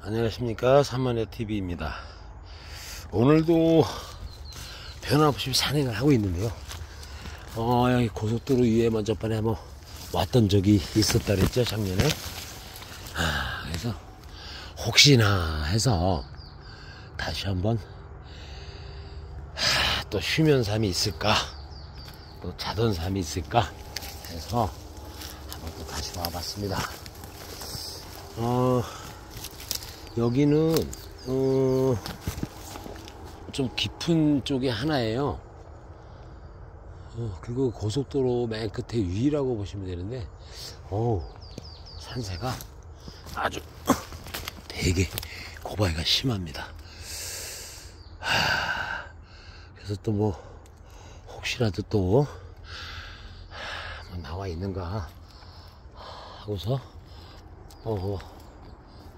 안녕하십니까, 산만해TV입니다. 오늘도 변함없이 산행을 하고 있는데요. 여기 고속도로 위에 먼저 번에 한번 왔던 적이 있었다 그랬죠, 작년에. 그래서 혹시나 해서 다시 한번 또 쉬면 삶이 있을까, 또 자던 삶이 있을까 해서 한번 또 다시 와봤습니다. 여기는 좀 깊은 쪽에 하나예요. 그리고 고속도로 맨 끝에 위라고 보시면 되는데, 산세가 아주 되게 고바위가 심합니다. 그래서 또 뭐 혹시라도 또 나와 있는가 하고서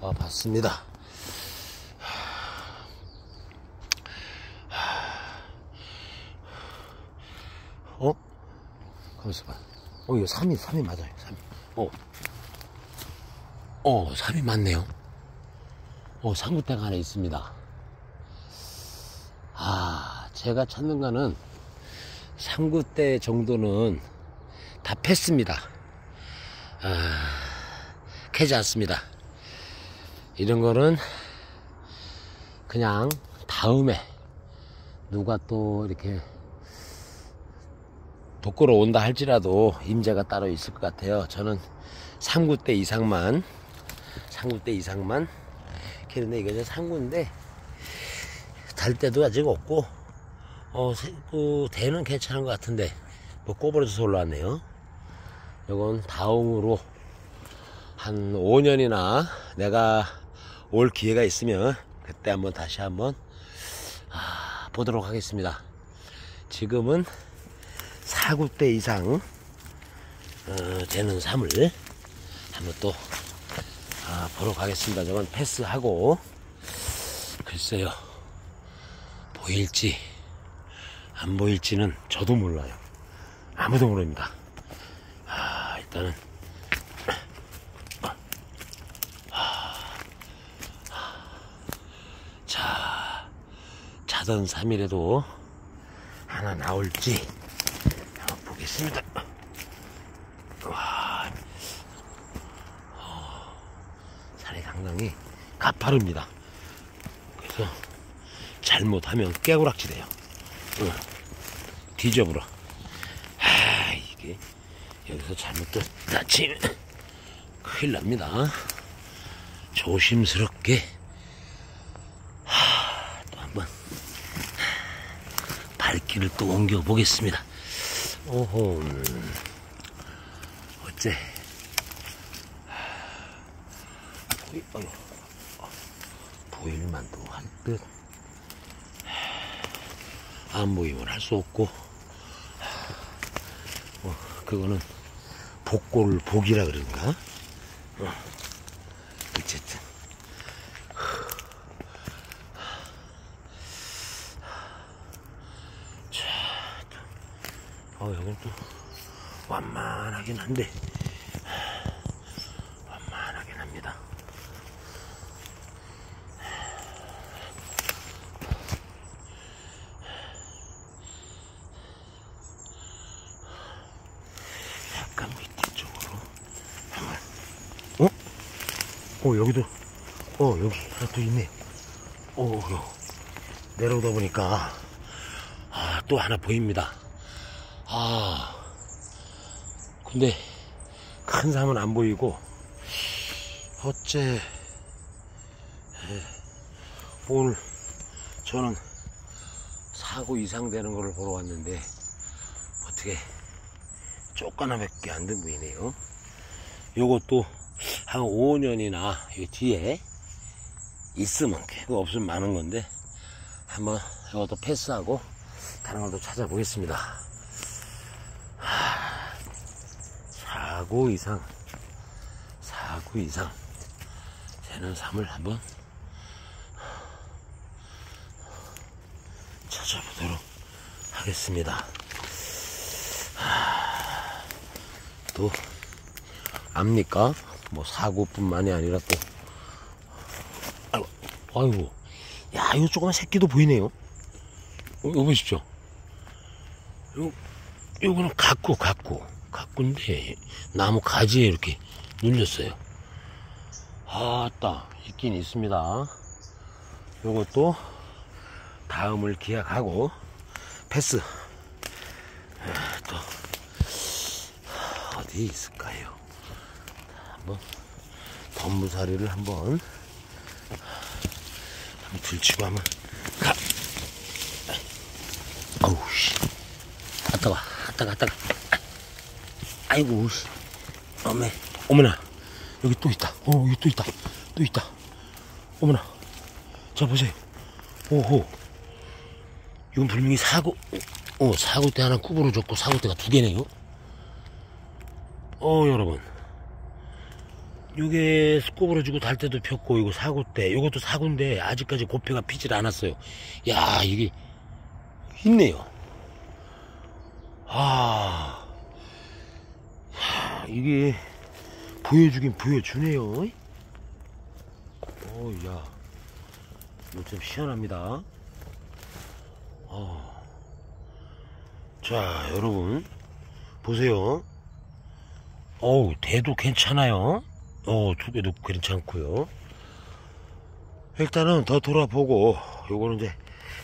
와봤습니다. 가만있어 봐. 이거 3이 맞아요. 3이 맞네요. 상구대가 하나 있습니다. 제가 찾는 거는 상구대 정도는 다 팼습니다. 캐지 않습니다. 이런 거는 그냥 다음에 누가 또 이렇게 돋구러 온다 할지라도 임자가 따로 있을 것 같아요. 저는 3구대 이상만 캐는데, 이거 3구인데 달 때도 아직 없고, 그 대는 괜찮은 것 같은데 뭐 꼬부러져서 올라왔네요. 이건 다음으로 한 5년이나 내가 올 기회가 있으면 그때 한번 다시 한번 보도록 하겠습니다. 지금은 4구대 이상 되는 삶을 한번 또 보러 가겠습니다. 저건 패스하고, 글쎄요, 보일지 안 보일지는 저도 몰라요. 아무도 모릅니다. 일단은 자던 3일에도 하나 나올지 한번 보겠습니다. 산이 상당히 가파릅니다. 그래서 잘못하면 깨구락지 돼요. 뒤져버려. 이게 여기서 잘못 또 다치면 큰일 납니다. 조심스럽게 또 한번 발길을 또 옮겨 보겠습니다. 어째 보일만도 할 듯, 안 보이면 할 수 없고, 그거는 복골 복이라 그런가? 어쨌든 여긴 또 완만하긴 한데, 완만하긴 합니다. 약간 밑에 쪽으로 한번. 여기도 여기 하나 또 있네. 내려오다 보니까 또 하나 보입니다. 근데 큰 삶은 안 보이고, 어째 오늘 저는 4구 이상 되는 거를 보러 왔는데 어떻게 쪼까나밖에 안 돼 보이네요. 요것도 한 5년이나 뒤에 있으면 캐고, 없으면 많은 건데, 한번 이것도 패스하고 다른 걸도 찾아보겠습니다. 4구 이상 되는 삶을 한번 찾아보도록 하겠습니다. 또 압니까? 뭐 4구뿐만이 아니라 또 아이고. 야, 이거 조그만 새끼도 보이네요. 이거 보십시오. 요거는 가꾸인데, 나무 가지에 이렇게 눌렸어요. 아따, 있긴 있습니다. 요것도 다음을 기약하고, 패스. 또, 어디에 있을까요? 한번, 덤무사리를 한번 들치고 한번 가. 아우, 씨. 아따가. 아이고, 씨. 어머나. 여기 또 있다. 여기 또 있다. 어머나. 자, 보세요. 오호. 이건 분명히 사고대 하나 구부러 줬고, 사고대가 2개네요. 여러분. 요게 구부러지고 달 때도 폈고, 이거 사고대. 요것도 사고인데, 아직까지 고패가 피질 않았어요. 야, 이게, 있네요. 이게, 보여주긴 보여주네요. 야. 이거 좀 시원합니다. 자, 여러분. 보세요. 대도 괜찮아요. 2개도 괜찮고요. 일단은 더 돌아보고, 요거는 이제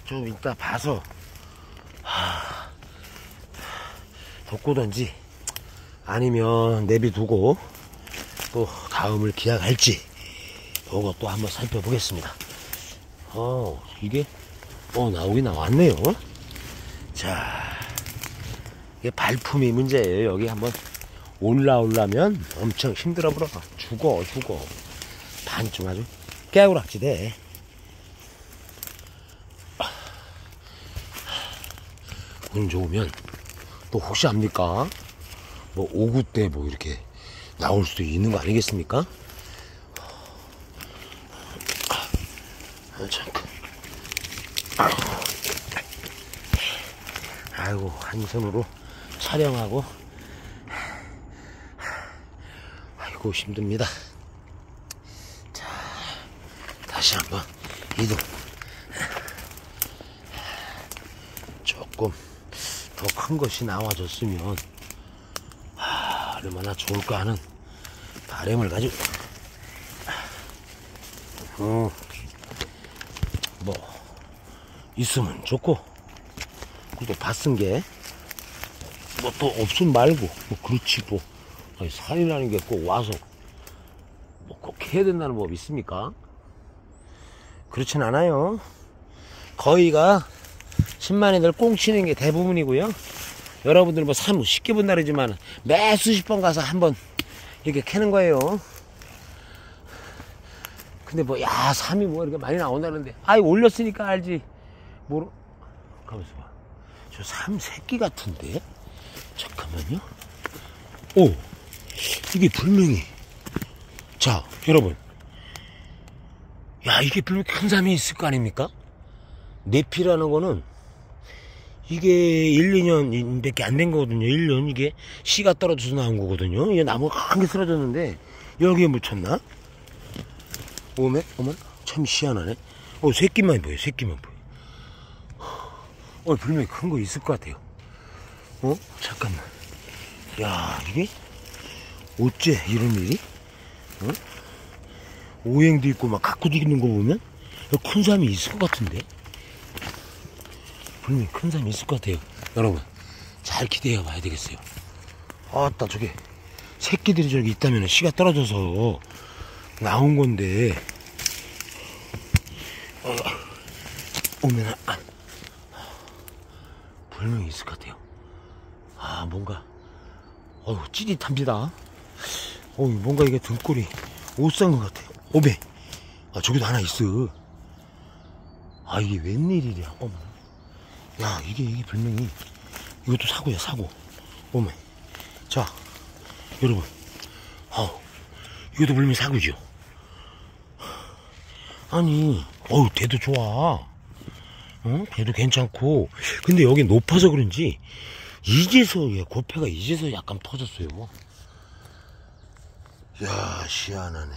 좀 이따 봐서, 덮고든지, 아니면 내비두고, 또 다음을 기약할지, 요거 또 한번 살펴보겠습니다. 이게, 나오긴 나왔네요. 자, 이게 발품이 문제예요. 여기 한번 올라오려면 엄청 힘들어 보러 죽어. 반쯤 아주 깨우락지대. 운 좋으면 또 혹시 압니까? 뭐 오구 때 뭐 이렇게 나올 수도 있는 거 아니겠습니까? 잠깐. 아이고, 한 손으로 촬영하고, 아이고, 힘듭니다. 자, 다시 한번 이동. 조금 더 큰 것이 나와줬으면, 얼마나 좋을까 하는 바람을 가지고, 뭐, 있으면 좋고, 근데 받쓴 게, 뭐 또 없음 말고, 뭐 그렇지 뭐, 살인하는 게 꼭 와서, 뭐 꼭 해야 된다는 법 있습니까? 그렇진 않아요. 거의가 10만이들 꽁치는 게 대부분이고요. 여러분들 뭐 쉽게 본 날이지만, 매 수십 번 가서 한번 이렇게 캐는 거예요. 근데 뭐, 삼이 뭐 이렇게 많이 나온다는데, 올렸으니까 알지. 가만있어 봐. 저 삼 새끼 같은데? 잠깐만요. 이게 분명히. 자, 여러분. 이게 분명히 큰 삼이 있을 거 아닙니까? 내피라는 거는, 이게 1, 2년 밖에 안 된 거거든요. 1년 이게 씨가 떨어져서 나온 거거든요. 이게 나무가 한 개 쓰러졌는데, 여기에 묻혔나? 어머, 참 희한하네. 새끼만 보여. 분명히 큰 거 있을 것 같아요. 잠깐만. 야, 이게 어째 이런 일이? 오행도 있고 막 갖고도 있는 거 보면 큰 삼이 있을 것 같은데. 분명히 큰 삼이 있을 것 같아요. 여러분, 잘 기대해 봐야 되겠어요. 아따, 저게 새끼들이 저기 있다면 씨가 떨어져서 나온 건데, 오면 분명히 있을 것 같아요. 뭔가 찌릿합니다. 뭔가 이게 등골이 못 산 것 같아요. 오메, 저기도 하나 있어. 이게 웬일이랴. 어머, 야, 이게 분명히 이것도 사고야, 사고. 오메. 자, 여러분, 이것도 분명히 사고죠. 아니, 대도 좋아. 배도 괜찮고. 근데 여기 높아서 그런지, 고패가 이제서 약간 터졌어요. 야, 시원하네.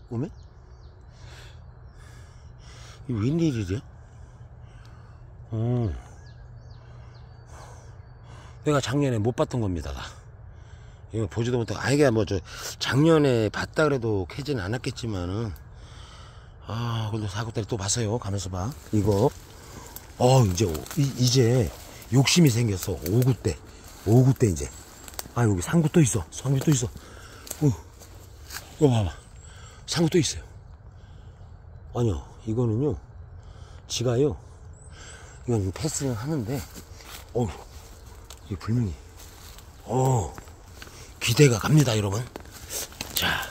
오메? 이 웬일이래? 내가 작년에 못 봤던 겁니다. 이거 보지도 못하고, 이게 뭐, 작년에 봤다 그래도 캐지는 않았겠지만은, 그래도 사고다리 또 봤어요. 가면서 봐. 이거, 이제 욕심이 생겼어. 5구 때. 이제. 여기 상구 또 있어. 이거 봐봐. 상구 또 있어요. 아니요. 이거는요. 지가요. 이건 패스를 하는데, 이 불명이. 기대가 갑니다, 여러분. 자,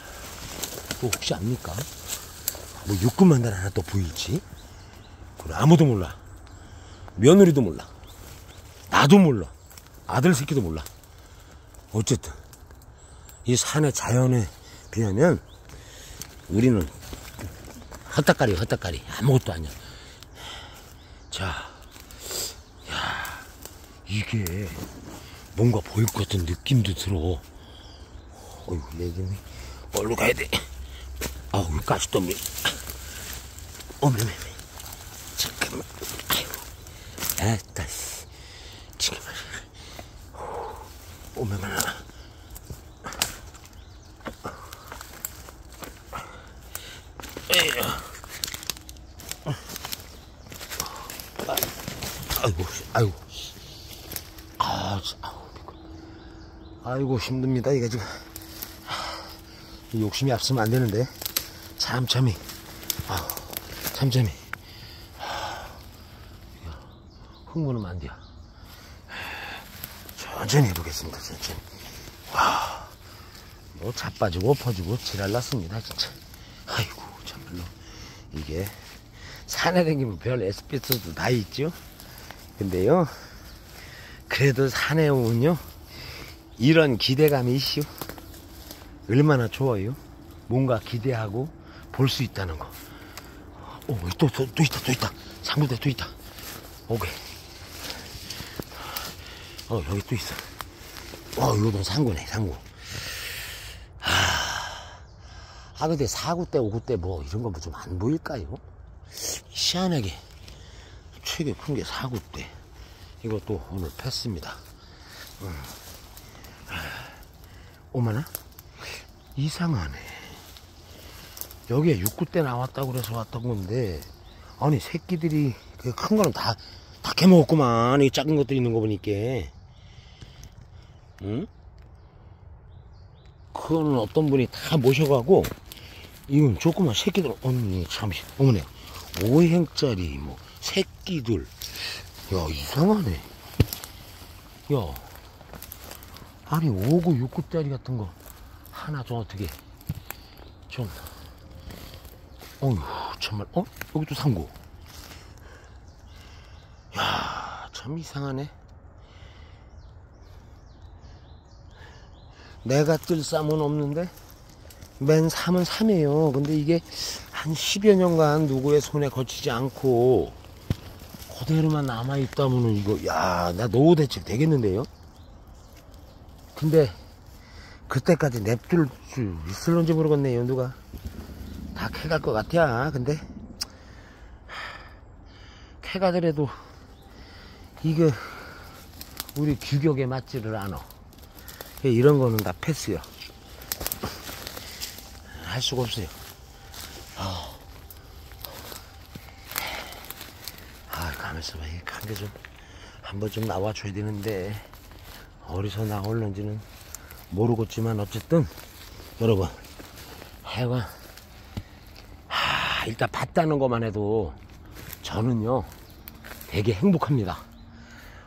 또 혹시 압니까? 뭐 육군만단 하나 또 보일지? 아무도 몰라. 며느리도 몰라. 나도 몰라. 아들 새끼도 몰라. 어쨌든 이 산의 자연에 비하면 우리는 헛다까리 아무것도 아니야. 자, 야, 이게 뭔가 보일 것 같은 느낌도 들어. 어이구, 내기네. 얼른 가야 돼. 여기까지 또 매매. 잠깐만. 아따, 지금 오메만 하나. 아이고 힘듭니다. 이게 지금 욕심이 앞서면 안 되는데 참참히 흥분하면 안 돼요. 천천히 해보겠습니다. 천천히. 뭐 자빠지고 퍼지고 지랄났습니다. 진짜. 아이고 참말로 이게 산에 다니면 별 에스피스도 다 있죠. 근데요, 그래도 산에 오면요 이런 기대감이 있슈. 얼마나 좋아요. 뭔가 기대하고 볼 수 있다는 거. 또 있다. 상구대 또 있다. 오케이. 여기 또 있어. 이거는 상구네, 상구. 근데 4구 때, 5구 때 뭐 이런 거 좀 안 보일까요? 희한하게 최대 큰 게 4구 때. 이것도 오늘 팼습니다. 오마나? 이상하네. 여기에 6구 때 나왔다고 그래서 왔던 건데, 아니 새끼들이 그 큰 거는 다 캐먹었구만. 이 작은 것들이 있는 거 보니까. 응? 그거는 어떤 분이 다 모셔가고, 이건 조그만 새끼들, 언니 참, 어머니 5행짜리 뭐 새끼들. 야, 이상하네. 야, 아니 5구 6구짜리 같은 거 하나 좀 어떻게 좀, 정말. 여기 또 상구. 야, 참 이상하네. 내가 뜰 쌈은 없는데 맨 3은 3이에요. 근데 이게 한 10여 년간 누구의 손에 거치지 않고 그대로만 남아있다면은 이거, 야, 나 노후 대책 되겠는데요? 근데 그때까지 냅둘 수 있을런지 모르겠네요. 누가 다 캐갈 것 같아. 근데 캐가더라도 이거 우리 규격에 맞지를 않아. 이런 거는 다 패스요. 할 수가 없어요. 가면서 봐. 이 관계 좀 한번 좀 나와줘야 되는데 어디서 나올는지는 모르겠지만 어쨌든 여러분, 하여간 일단 봤다는 것만 해도 저는요 되게 행복합니다.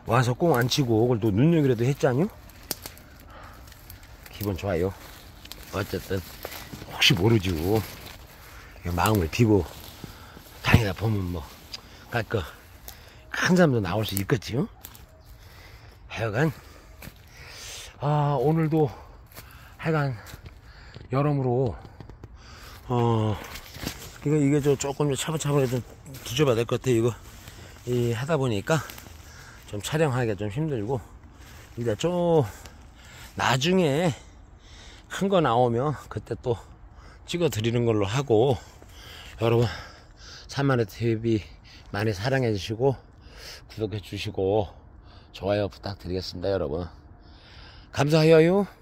와서 꽁 안 치고 그걸 또 눈여기라도 했잖요. 기분 좋아요. 어쨌든 혹시 모르죠. 마음을 비고 다니다 보면 뭐 깔끔 큰 사람도 나올 수 있겠지요. 하여간 오늘도 하여간 여러모로 이게 조금 차분차분하게 좀 뒤져봐야 될 것 같아요. 이거 하다 보니까 좀 촬영하기가 좀 힘들고, 이제 좀 나중에 큰 거 나오면 그때 또 찍어 드리는 걸로 하고, 여러분 3만원 TV 많이 사랑해 주시고 구독해 주시고 좋아요 부탁드리겠습니다 여러분. 감사해요.